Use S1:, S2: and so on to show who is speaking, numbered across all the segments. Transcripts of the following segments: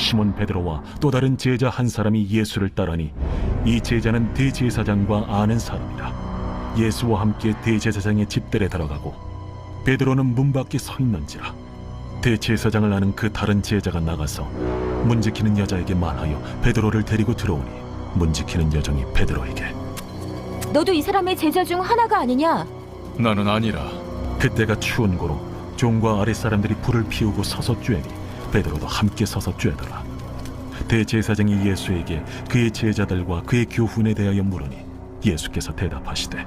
S1: 시몬 베드로와 또 다른 제자 한 사람이 예수를 따르니 이 제자는 대제사장과 아는 사람이라. 예수와 함께 대제사장의 집들에 들어가고 베드로는 문 밖에 서 있는지라. 대제사장을 아는 그 다른 제자가 나가서 문 지키는 여자에게 말하여 베드로를 데리고 들어오니 문 지키는 여종이 베드로에게
S2: 너도 이 사람의 제자 중 하나가 아니냐?
S3: 나는 아니라.
S1: 그때가 추운 고로 종과 아랫사람들이 불을 피우고 서서 쬐니 베드로도 함께 서서 쬐더라. 대제사장이 예수에게 그의 제자들과 그의 교훈에 대하여 물으니 예수께서 대답하시되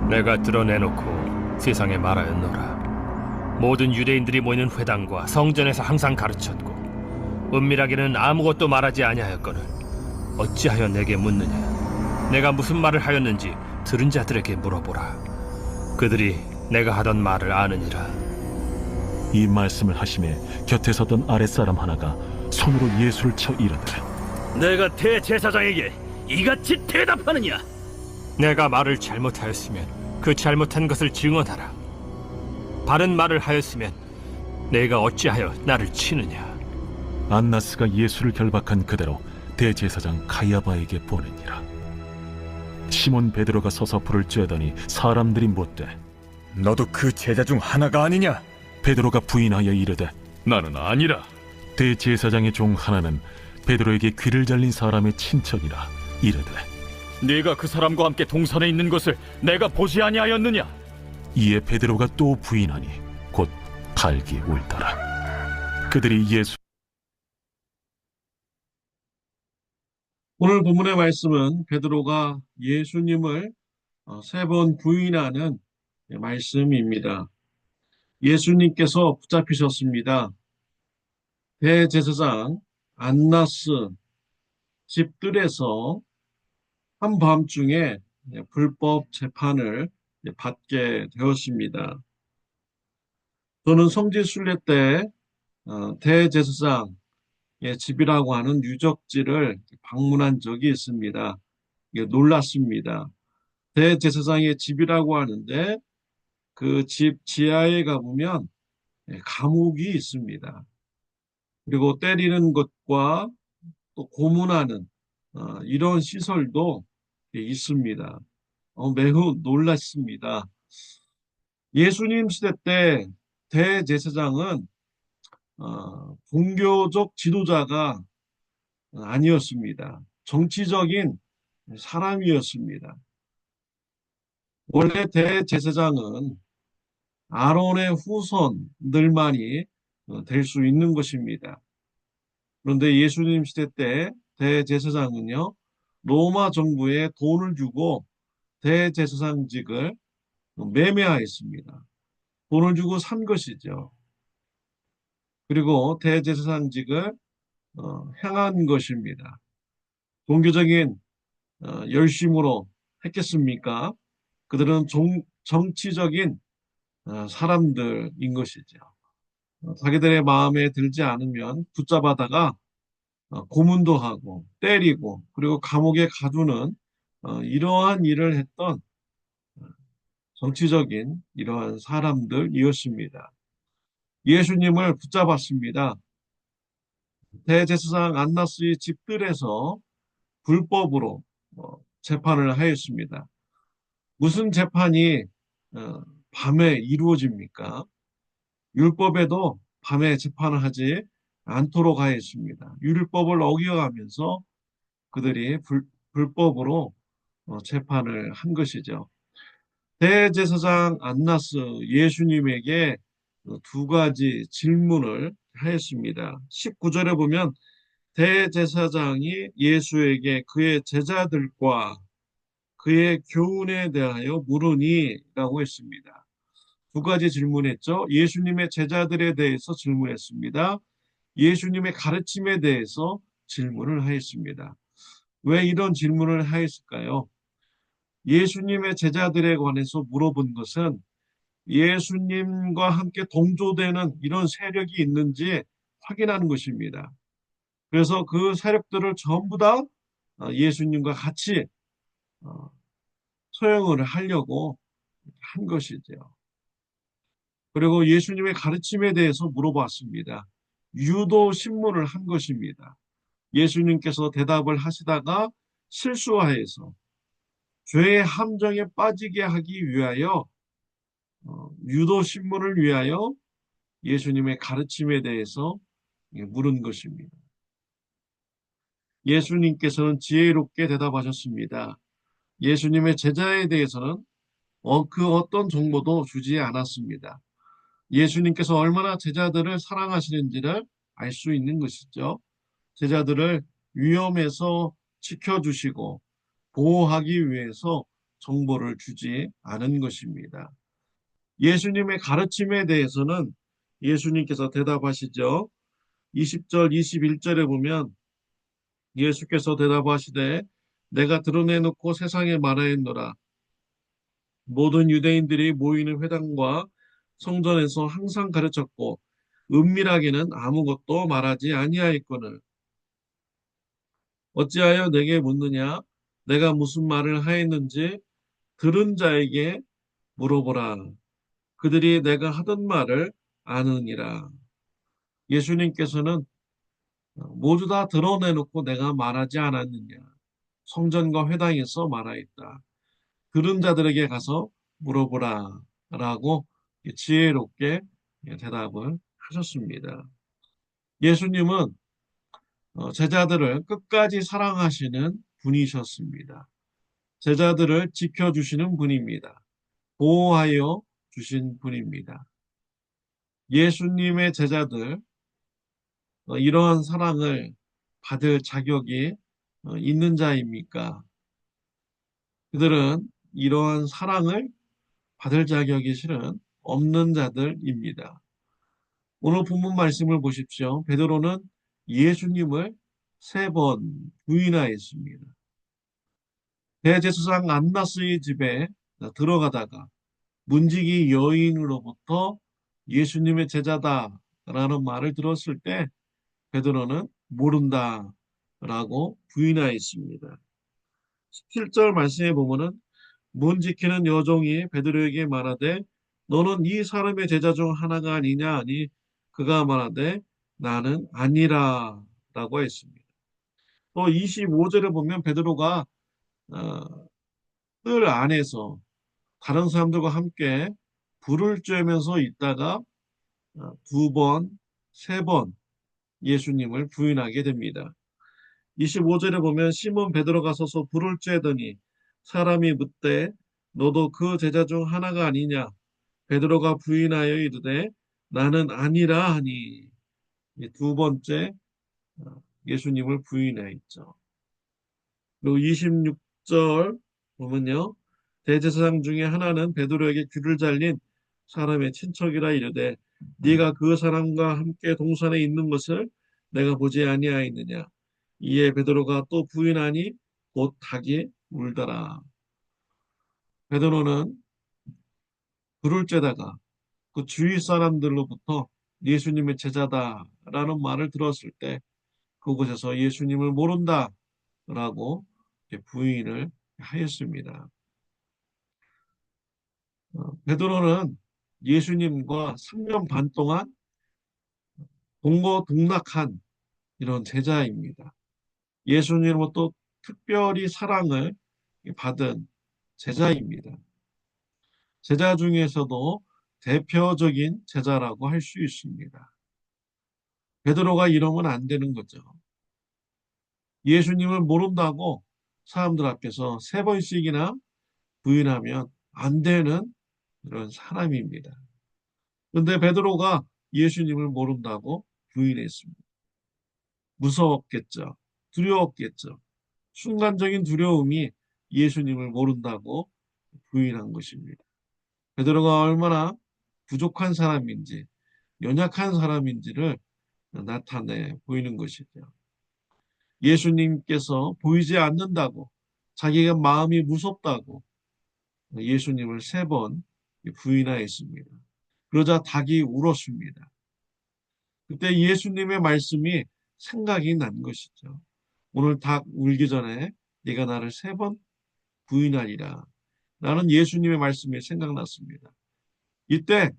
S4: 내가 드러내놓고 세상에 말하였노라. 모든 유대인들이 모이는 회당과 성전에서 항상 가르쳤고 은밀하게는 아무것도 말하지 아니하였거늘 어찌하여 내게 묻느냐? 내가 무슨 말을 하였는지 들은 자들에게 물어보라. 그들이 내가 하던 말을 아느니라.
S1: 이 말씀을 하심에 곁에 섰던 아랫사람 하나가 손으로 예수를 쳐 이르되
S5: 내가 대제사장에게 이같이 대답하느냐?
S4: 내가 말을 잘못하였으면 그 잘못한 것을 증언하라. 바른 말을 하였으면 내가 어찌하여 나를 치느냐?
S1: 안나스가 예수를 결박한 그대로 대제사장 가야바에게 보내니라. 시몬 베드로가 서서 불을 쬐더니 사람들이 묻되
S3: 너도 그 제자 중 하나가 아니냐?
S1: 베드로가 부인하여 이르되
S3: 나는 아니라.
S1: 대제사장의 종 하나는 베드로에게 귀를 잘린 사람의 친척이라 이르되
S3: 네가 그 사람과 함께 동산에 있는 것을 내가 보지 아니하였느냐?
S1: 이에 베드로가 또 부인하니 곧 갈기 울더라. 그들이 예수
S6: 오늘 본문의 말씀은 베드로가 예수님을 세 번 부인하는 말씀입니다. 예수님께서 붙잡히셨습니다. 대제사장 안나스 집들에서 한밤중에 불법 재판을 받게 되었습니다. 저는 성지순례 때 대제사장의 집이라고 하는 유적지를 방문한 적이 있습니다. 놀랐습니다. 대제사장의 집이라고 하는데 그 집 지하에 가보면 감옥이 있습니다. 그리고 때리는 것과 또 고문하는 이런 시설도 있습니다. 매우 놀랐습니다. 예수님 시대 때 대제사장은 종교적 지도자가 아니었습니다. 정치적인 사람이었습니다. 원래 대제사장은 아론의 후손들만이 될 수 있는 것입니다. 그런데 예수님 시대 때 대제사장은요, 로마 정부에 돈을 주고 대제사장직을 매매하였습니다. 돈을 주고 산 것이죠. 그리고 대제사장직을 행한 것입니다. 종교적인 열심으로 했겠습니까? 그들은 정치적인 사람들인 것이죠. 자기들의 마음에 들지 않으면 붙잡아다가 고문도 하고 때리고 그리고 감옥에 가두는 이러한 일을 했던 정치적인 이러한 사람들이었습니다. 예수님을 붙잡았습니다. 대제사장 안나스의 집들에서 불법으로 재판을 하였습니다. 무슨 재판이 밤에 이루어집니까? 율법에도 밤에 재판을 하지 않도록 하였습니다. 율법을 어겨가면서 그들이 불법으로 재판을 한 것이죠. 대제사장 안나스 예수님에게 두 가지 질문을 하였습니다. 19절에 보면 대제사장이 예수에게 그의 제자들과 그의 교훈에 대하여 물으니 라고 했습니다. 두 가지 질문했죠. 예수님의 제자들에 대해서 질문했습니다. 예수님의 가르침에 대해서 질문을 하였습니다. 왜 이런 질문을 하였을까요? 예수님의 제자들에 관해서 물어본 것은 예수님과 함께 동조되는 이런 세력이 있는지 확인하는 것입니다. 그래서 그 세력들을 전부 다 예수님과 같이 소용을 하려고 한 것이죠. 그리고 예수님의 가르침에 대해서 물어봤습니다. 유도 신문을 한 것입니다. 예수님께서 대답을 하시다가 실수하여서 죄의 함정에 빠지게 하기 위하여 유도 신문을 위하여 예수님의 가르침에 대해서 물은 것입니다. 예수님께서는 지혜롭게 대답하셨습니다. 예수님의 제자에 대해서는 그 어떤 정보도 주지 않았습니다. 예수님께서 얼마나 제자들을 사랑하시는지를 알 수 있는 것이죠. 제자들을 위험에서 지켜주시고 보호하기 위해서 정보를 주지 않은 것입니다. 예수님의 가르침에 대해서는 예수님께서 대답하시죠. 20절, 21절에 보면 예수께서 대답하시되 내가 드러내놓고 세상에 말하였노라. 모든 유대인들이 모이는 회당과 성전에서 항상 가르쳤고 은밀하게는 아무것도 말하지 아니하였거늘. 어찌하여 내게 묻느냐? 내가 무슨 말을 하였는지 들은 자에게 물어보라. 그들이 내가 하던 말을 아느니라. 예수님께서는 모두 다 드러내놓고 내가 말하지 않았느냐. 성전과 회당에서 말하였다. 들은 자들에게 가서 물어보라. 라고 지혜롭게 대답을 하셨습니다. 예수님은 제자들을 끝까지 사랑하시는 분이셨습니다. 제자들을 지켜주시는 분입니다. 보호하여 주신 분입니다. 예수님의 제자들, 이러한 사랑을 받을 자격이 있는 자입니까? 그들은 이러한 사랑을 받을 자격이 실은 없는 자들입니다. 오늘 본문 말씀을 보십시오. 베드로는 예수님을 3번 부인하였습니다. 대제사장 안나스의 집에 들어가다가 문지기 여인으로부터 예수님의 제자다라는 말을 들었을 때 베드로는 모른다라고 부인하였습니다. 17절 말씀에 보면은 문 지키는 여종이 베드로에게 말하되 너는 이 사람의 제자 중 하나가 아니냐 하니 그가 말하되 나는 아니라 라고 했습니다. 또 25절에 보면 베드로가 뜰 안에서 다른 사람들과 함께 불을 쬐면서 있다가 2번, 3번 예수님을 부인하게 됩니다. 25절에 보면 시몬 베드로가 서서 불을 쬐더니 사람이 묻되 너도 그 제자 중 하나가 아니냐? 베드로가 부인하여 이르되 나는 아니라 하니 2번째 예수님을 부인하였죠. 그리고 26절 보면요. 대제사장 중에 하나는 베드로에게 귀를 잘린 사람의 친척이라 이르되 네가 그 사람과 함께 동산에 있는 것을 내가 보지 아니하였느냐. 이에 베드로가 또 부인하니 곧 닭이 울더라. 베드로는 불을 쬐다가 그 주위 사람들로부터 예수님의 제자다라는 말을 들었을 때 그곳에서 예수님을 모른다라고 부인을 하였습니다. 베드로는 예수님과 3년 반 동안 동거동락한 이런 제자입니다. 예수님으로부터 특별히 사랑을 받은 제자입니다. 제자 중에서도 대표적인 제자라고 할 수 있습니다. 베드로가 이러면 안 되는 거죠. 예수님을 모른다고 사람들 앞에서 3번씩이나 부인하면 안 되는 그런 사람입니다. 그런데 베드로가 예수님을 모른다고 부인했습니다. 무서웠겠죠. 두려웠겠죠. 순간적인 두려움이 예수님을 모른다고 부인한 것입니다. 베드로가 얼마나 부족한 사람인지, 연약한 사람인지를 나타내 보이는 것이죠. 예수님께서 보이지 않는다고, 자기가 마음이 무섭다고 예수님을 3번 부인하였습니다. 그러자 닭이 울었습니다. 그때 예수님의 말씀이 생각이 난 것이죠. 오늘 닭 울기 전에 네가 나를 3번 부인하리라. 라는 예수님의 말씀이 생각났습니다. 이때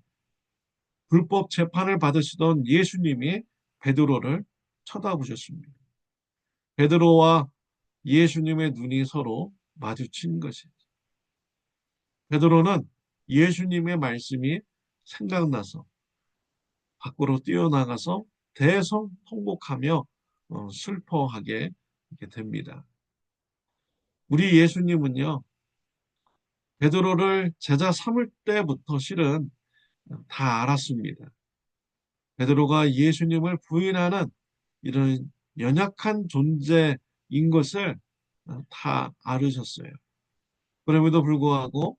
S6: 불법 재판을 받으시던 예수님이 베드로를 쳐다보셨습니다. 베드로와 예수님의 눈이 서로 마주친 것이죠. 베드로는 예수님의 말씀이 생각나서 밖으로 뛰어나가서 대성통곡하며 슬퍼하게 됩니다. 우리 예수님은요, 베드로를 제자 삼을 때부터 실은 다 알았습니다. 베드로가 예수님을 부인하는 이런 연약한 존재인 것을 다 알으셨어요. 그럼에도 불구하고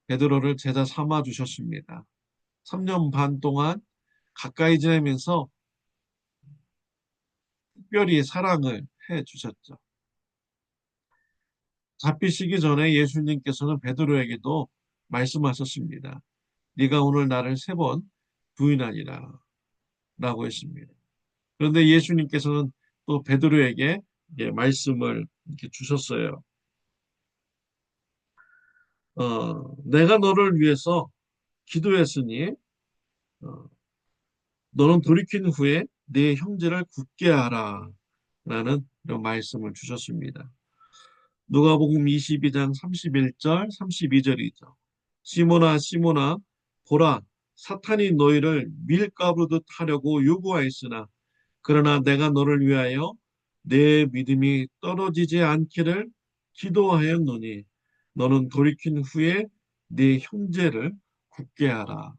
S6: 베드로를 제자 삼아 주셨습니다. 3년 반 동안 가까이 지내면서 특별히 사랑을 해 주셨죠. 잡히시기 전에 예수님께서는 베드로에게도 말씀하셨습니다. 네가 오늘 나를 3번 부인하리라 라고 했습니다. 그런데 예수님께서는 또 베드로에게 말씀을 이렇게 주셨어요. 내가 너를 위해서 기도했으니 너는 돌이킨 후에 네 형제를 굳게 하라 라는 이런 말씀을 주셨습니다. 누가복음 22장 31절 32절이죠. 시몬아 시몬아 보라 사탄이 너희를 밀가부르듯 하려고 요구하였으나 그러나 내가 너를 위하여 내 믿음이 떨어지지 않기를 기도하였노니 너는 돌이킨 후에 네 형제를 굳게 하라.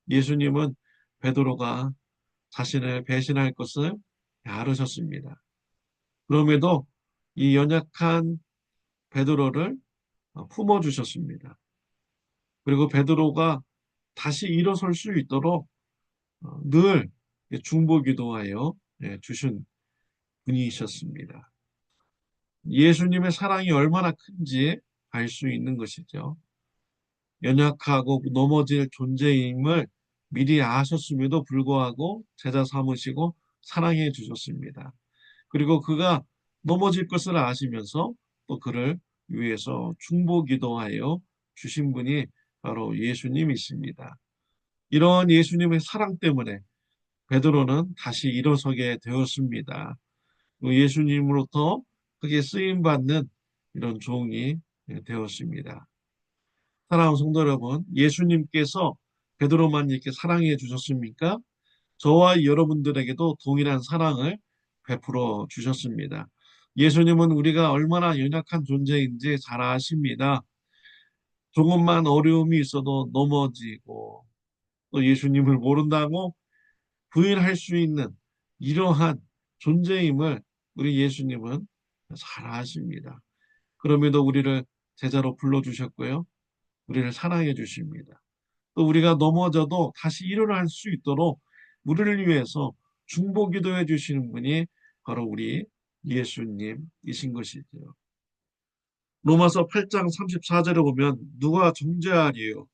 S6: 예수님은 베드로가 자신을 배신할 것을 알으셨습니다. 그럼에도 이 연약한 베드로를 품어주셨습니다. 그리고 베드로가 다시 일어설 수 있도록 늘 중보기도하여 주신 분이셨습니다. 예수님의 사랑이 얼마나 큰지 알 수 있는 것이죠. 연약하고 넘어질 존재임을 미리 아셨음에도 불구하고 제자 삼으시고 사랑해 주셨습니다. 그리고 그가 넘어질 것을 아시면서 또 그를 위해서 중보기도하여 주신 분이 바로 예수님이십니다. 이러한 예수님의 사랑 때문에 베드로는 다시 일어서게 되었습니다. 예수님으로부터 크게 쓰임받는 이런 종이 되었습니다. 사랑하는 성도 여러분, 예수님께서 베드로만 이렇게 사랑해 주셨습니까? 저와 여러분들에게도 동일한 사랑을 베풀어 주셨습니다. 예수님은 우리가 얼마나 연약한 존재인지 잘 아십니다. 조금만 어려움이 있어도 넘어지고 또 예수님을 모른다고 부인할 수 있는 이러한 존재임을 우리 예수님은 잘 아십니다. 그럼에도 우리를 제자로 불러주셨고요. 우리를 사랑해 주십니다. 또 우리가 넘어져도 다시 일어날 수 있도록 우리를 위해서 중보기도해 주시는 분이 바로 우리 예수님이신 것이죠. 로마서 8장 34절에 보면 누가 정죄하리요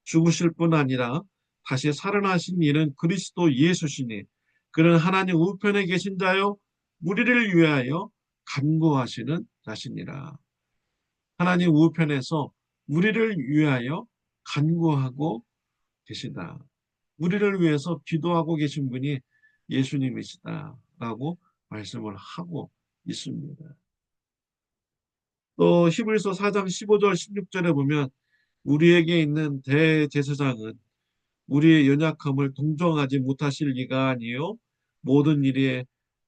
S6: 죽으실 뿐 아니라 다시 살아나신 이는 그리스도 예수시니 그는 하나님 우편에 계신 자요 우리를 위하여 간구하시는 자시니라. 하나님 우편에서 우리를 위하여 간구하고 계시다. 우리를 위해서 기도하고 계신 분이 예수님이시다라고 말씀을 하고 있습니다. 또 히브리서 4장 15절 16절에 보면 우리에게 있는 대제사장은 우리의 연약함을 동정하지 못하실 리가 아니요 모든 일에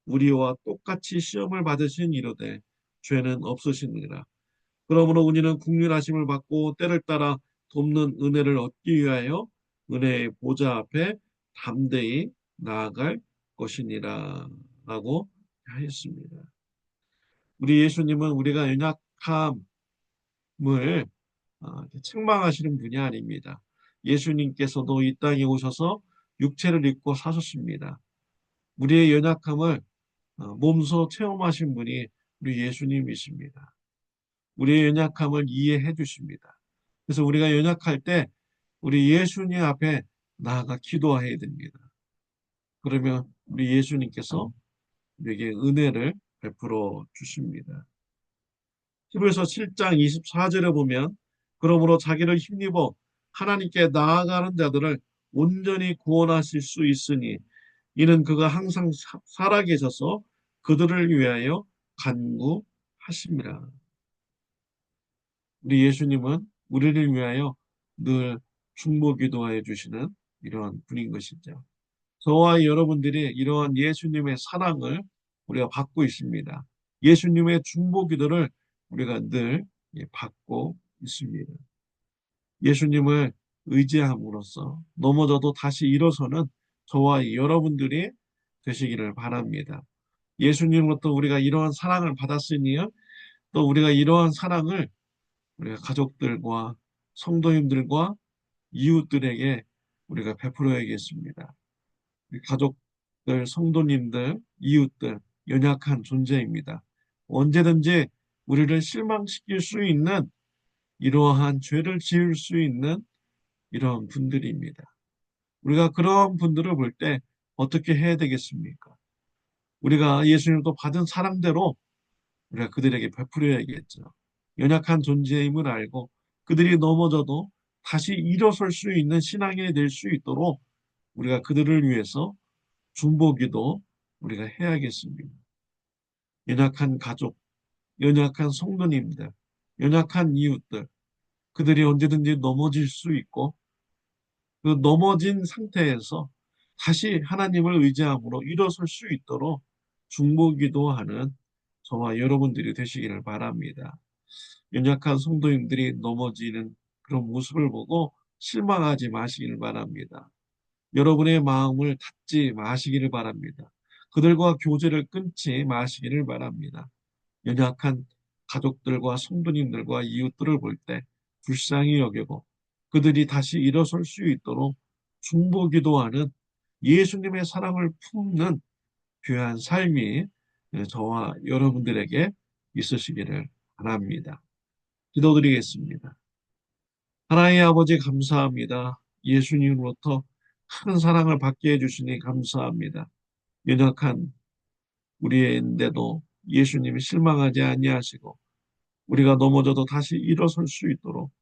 S6: 우리와 똑같이 시험을 받으신 이로되 죄는 없으시니라. 그러므로 우리는 국률하심을 받고 때를 따라 돕는 은혜를 얻기 위하여 은혜의 보좌 앞에 담대히 나아갈 것이니라 라고 하였습니다. 우리 예수님은 우리가 연약함을 책망하시는 분이 아닙니다. 예수님께서도 이 땅에 오셔서 육체를 입고 사셨습니다. 우리의 연약함을 몸소 체험하신 분이 우리 예수님이십니다. 우리의 연약함을 이해해 주십니다. 그래서 우리가 연약할 때 우리 예수님 앞에 나아가 기도해야 됩니다. 그러면 우리 예수님께서 우리에게 은혜를 베풀어 주십니다. 히브리서 7장 24절에 보면 그러므로 자기를 힘입어 하나님께 나아가는 자들을 온전히 구원하실 수 있으니 이는 그가 항상 살아계셔서 그들을 위하여 간구하심이라. 우리 예수님은 우리를 위하여 늘 중보 기도하여 주시는 이러한 분인 것이죠. 저와 여러분들이 이러한 예수님의 사랑을 우리가 받고 있습니다. 예수님의 중보 기도를 우리가 늘 받고 있습니다. 예수님을 의지함으로써 넘어져도 다시 일어서는 저와 여러분들이 되시기를 바랍니다. 예수님으로부터 우리가 이러한 사랑을 받았으니요. 또 우리가 이러한 사랑을 우리가 가족들과 성도님들과 이웃들에게 우리가 베풀어야겠습니다. 우리 가족들, 성도님들, 이웃들, 연약한 존재입니다. 언제든지 우리를 실망시킬 수 있는 이러한 죄를 지을 수 있는 이런 분들입니다. 우리가 그런 분들을 볼 때 어떻게 해야 되겠습니까? 우리가 예수님도 받은 사랑대로 우리가 그들에게 베풀어야겠죠. 연약한 존재임을 알고 그들이 넘어져도 다시 일어설 수 있는 신앙이 될 수 있도록 우리가 그들을 위해서 중보기도 우리가 해야겠습니다. 연약한 가족, 연약한 성도님들, 연약한 이웃들, 그들이 언제든지 넘어질 수 있고 그 넘어진 상태에서 다시 하나님을 의지함으로 일어설 수 있도록 중보기도하는 저와 여러분들이 되시기를 바랍니다. 연약한 성도님들이 넘어지는 그런 모습을 보고 실망하지 마시기를 바랍니다. 여러분의 마음을 닫지 마시기를 바랍니다. 그들과 교제를 끊지 마시기를 바랍니다. 연약한 가족들과 성도님들과 이웃들을 볼 때 불쌍히 여기고 그들이 다시 일어설 수 있도록 중보기도하는 예수님의 사랑을 품는 귀한 삶이 저와 여러분들에게 있으시기를 바랍니다. 기도드리겠습니다. 하나님 아버지 감사합니다. 예수님으로부터 큰 사랑을 받게 해주시니 감사합니다. 연약한 우리인데도 예수님이 실망하지 아니하시고 우리가 넘어져도 다시 일어설 수 있도록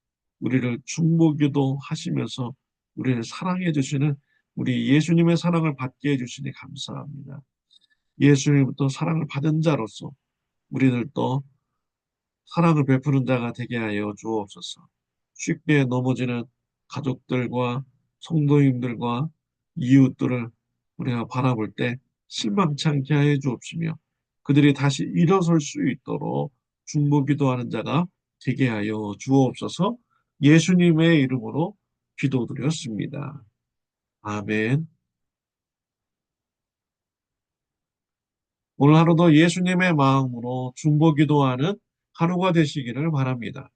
S6: 우리를 중보기도 하시면서 우리를 사랑해 주시는 우리 예수님의 사랑을 받게 해주시니 감사합니다. 예수님부터 사랑을 받은 자로서 우리들도 사랑을 베푸는 자가 되게 하여 주옵소서. 쉽게 넘어지는 가족들과 성도님들과 이웃들을 우리가 바라볼 때 실망치 않게 하여 주옵시며 그들이 다시 일어설 수 있도록 중보기도하는 자가 되게 하여 주옵소서. 예수님의 이름으로 기도드렸습니다. 아멘. 오늘 하루도 예수님의 마음으로 중보기도하는 하루가 되시기를 바랍니다.